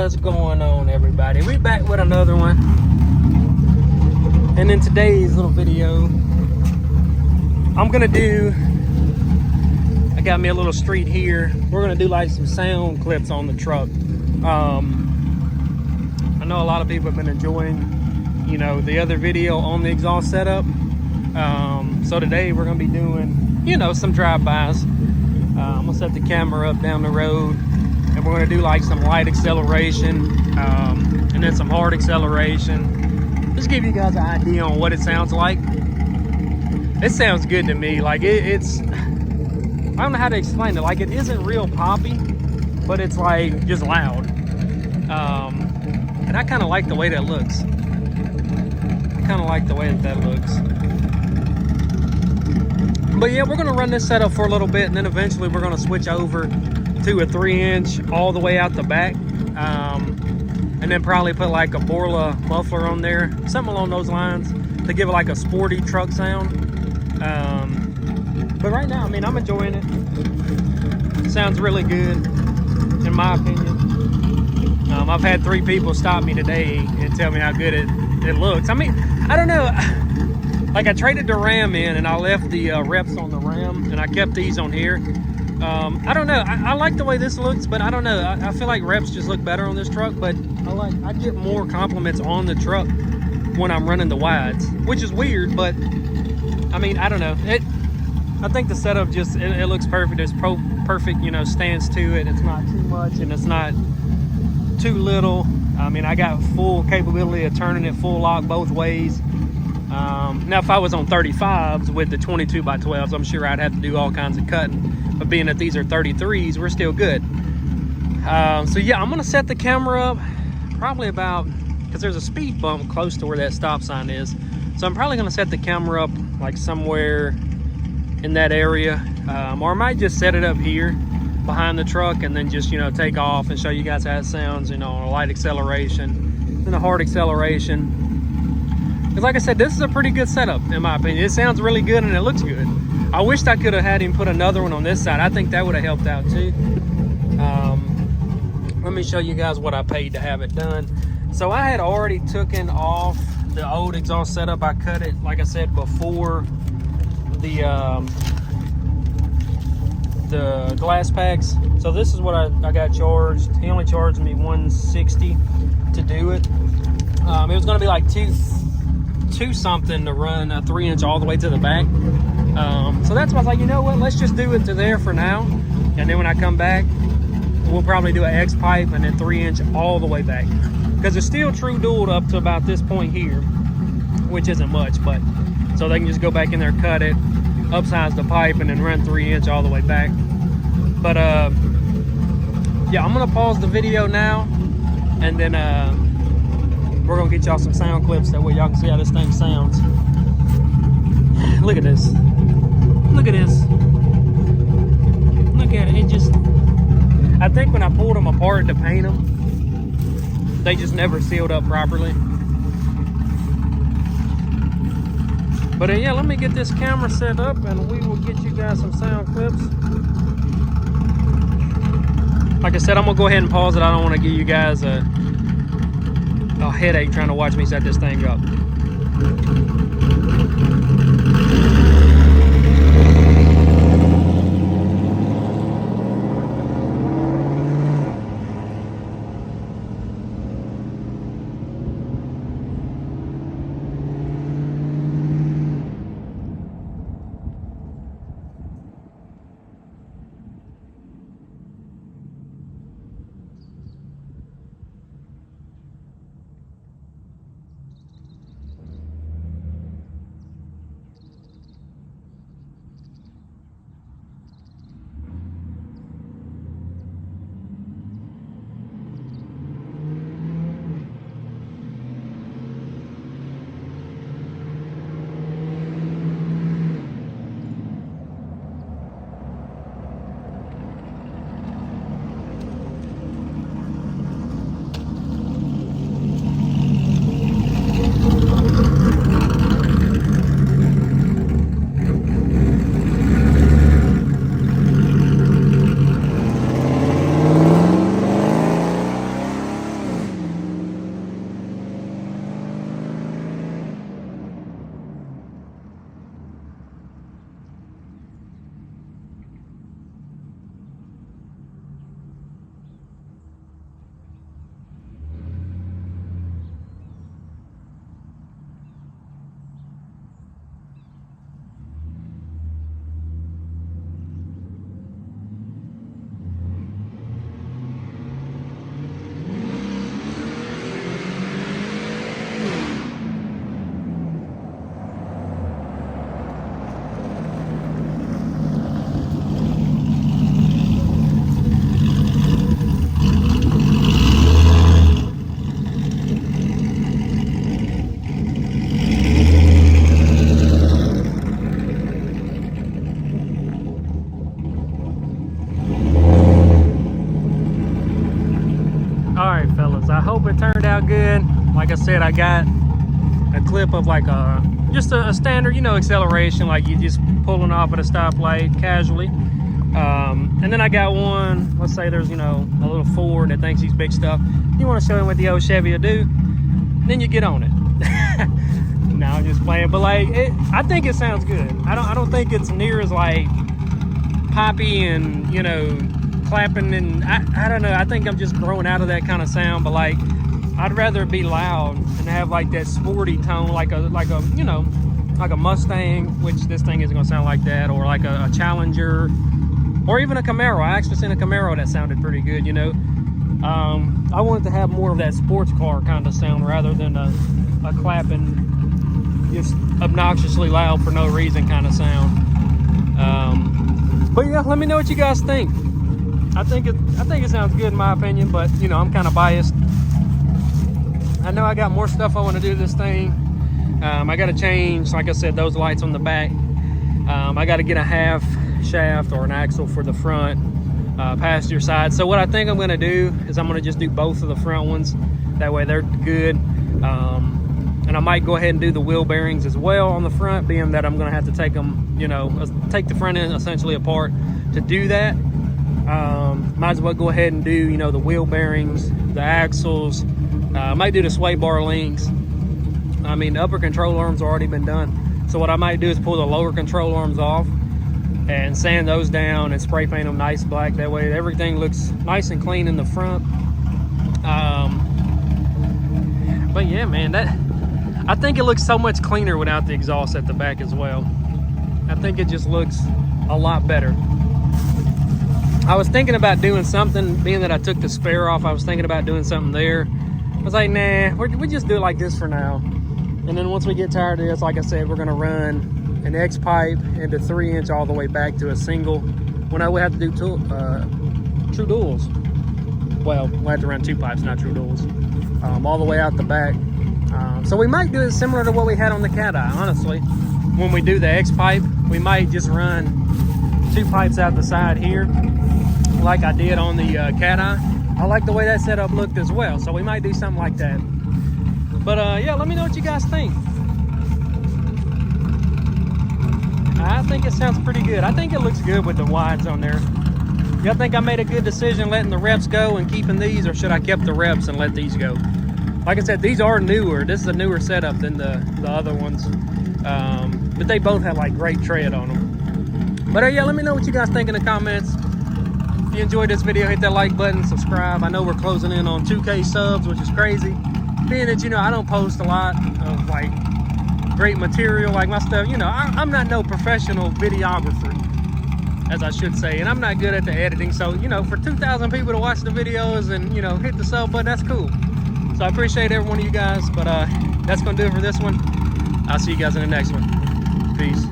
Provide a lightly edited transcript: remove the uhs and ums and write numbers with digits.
What's going on, everybody? We're back with another one. And in today's little video, I got me a little street here. We're gonna do like some sound clips on the truck. I know a lot of people have been enjoying, you know, the other video on the exhaust setup. So today we're gonna be doing, you know, some drive-bys. I'm gonna set the camera up down the road, and we're gonna do like some light acceleration, and then some hard acceleration. Just give you guys an idea on what it sounds like. It sounds good to me. Like it's, I don't know how to explain it. Like, it isn't real poppy, but it's like just loud. And I kind of like the way that looks. But yeah, we're gonna run this setup for a little bit, and then eventually we're gonna switch over to a 3-inch all the way out the back, and then probably put like a Borla muffler on there, something along those lines, to give it like a sporty truck sound. But right now, I mean, I'm enjoying it. It sounds really good, in my opinion. I've had 3 people stop me today and tell me how good it looks. I mean, I don't know. Like, I traded the Ram in, and I left the reps on the Ram, and I kept these on here. I don't know. I like the way this looks, but I don't know. I feel like reps just look better on this truck, but I get more compliments on the truck when I'm running the wides, which is weird, but I mean, I don't know. I think the setup just, it looks perfect. It's perfect, you know, stands to it. It's not too much, and it's not too little. I mean, I got full capability of turning it full lock both ways. Now, if I was on 35s with the 22x12s, I'm sure I'd have to do all kinds of cutting. But being that these are 33s, we're still good. So yeah, I'm gonna set the camera up probably about, because there's a speed bump close to where that stop sign is. So I'm probably gonna set the camera up like somewhere in that area. Or I might just set it up here behind the truck and then just, you know, take off and show you guys how it sounds, you know, on a light acceleration, then a hard acceleration. Because like I said, this is a pretty good setup, in my opinion. It sounds really good and it looks good. I wished I could have had him put another one on this side. I think that would have helped out too. Let me show you guys what I paid to have it done. So I had already taken off the old exhaust setup. I cut it, like I said, before the glass packs. So this is what I got charged. He only charged me $160 to do it. It was gonna be like two something to run a 3-inch all the way to the back. So that's why I was like, you know what, let's just do it to there for now, and then when I come back, we'll probably do an X pipe and then 3-inch all the way back, because it's still true dualed up to about this point here, which isn't much, but so they can just go back in there, cut it, upsize the pipe, and then run 3-inch all the way back. But yeah, I'm gonna pause the video now, and then we're gonna get y'all some sound clips, that way y'all can see how this thing sounds. Look at this. Look at this. Look at it. It just, I think when I pulled them apart to paint them, they just never sealed up properly. But yeah, let me get this camera set up and we will get you guys some sound clips. Like I said, I'm gonna go ahead and pause it. I don't want to give you guys a headache trying to watch me set this thing up. So I hope it turned out good. Like I said, I got a clip of like just a standard, you know, acceleration, like you just pulling off at a stoplight casually. And then I got one, let's say there's, you know, a little Ford that thinks he's big stuff. You want to show him what the old Chevy will do, then you get on it. No, I'm just playing, but like, I think it sounds good. I don't think it's near as like poppy and, you know, clapping, and I don't know. I think I'm just growing out of that kind of sound, but like, I'd rather it be loud and have like that sporty tone, like a you know, like a Mustang, which this thing isn't gonna sound like that, or like a Challenger, or even a Camaro. I actually seen a Camaro that sounded pretty good, you know. I wanted to have more of that sports car kind of sound rather than a clapping, just obnoxiously loud for no reason kind of sound. But yeah, let me know what you guys think. I think it sounds good in my opinion, but you know, I'm kind of biased. I know I got more stuff I want to do to this thing. I got to change, like I said, those lights on the back. I got to get a half shaft or an axle for the front passenger side. So what I think I'm going to do is I'm going to just do both of the front ones. That way they're good. And I might go ahead and do the wheel bearings as well on the front, being that I'm going to have to take them, you know, take the front end essentially apart to do that. Might as well go ahead and do, you know, the wheel bearings, the axles. I might do the sway bar links. I mean, the upper control arms already been done. So what I might do is pull the lower control arms off and sand those down and spray paint them nice black. That way everything looks nice and clean in the front. But yeah, man, I think it looks so much cleaner without the exhaust at the back as well. I think it just looks a lot better. I was thinking about doing something, being that I took the spare off, I was thinking about doing something there. I was like, nah, we just do it like this for now. And then once we get tired of this, like I said, we're gonna run an X pipe into 3-inch all the way back to a single. When I would have to do true duals. Well, we'll have to run 2 pipes, not true duals. All the way out the back. So we might do it similar to what we had on the Cat Eye, honestly. When we do the X pipe, we might just run 2 pipes out the side here, like I did on the Cat Eye. I like the way that setup looked as well, so we might do something like that. But yeah, let me know what you guys think. I think it sounds pretty good. I think it looks good with the wides on there. Y'all think I made a good decision letting the reps go and keeping these, or should I keep the reps and let these go? Like I said, these are newer. This is a newer setup than the other ones. But they both have like great tread on them. But yeah, let me know what you guys think in the comments. If you enjoyed this video, hit that like button, subscribe. I know we're closing in on 2K subs, which is crazy. Being that, you know, I don't post a lot of like great material, like my stuff, you know, I'm not no professional videographer, as I should say, and I'm not good at the editing. So, you know, for 2,000 people to watch the videos and, you know, hit the sub button, that's cool. So I appreciate every one of you guys, but that's gonna do it for this one. I'll see you guys in the next one. Peace.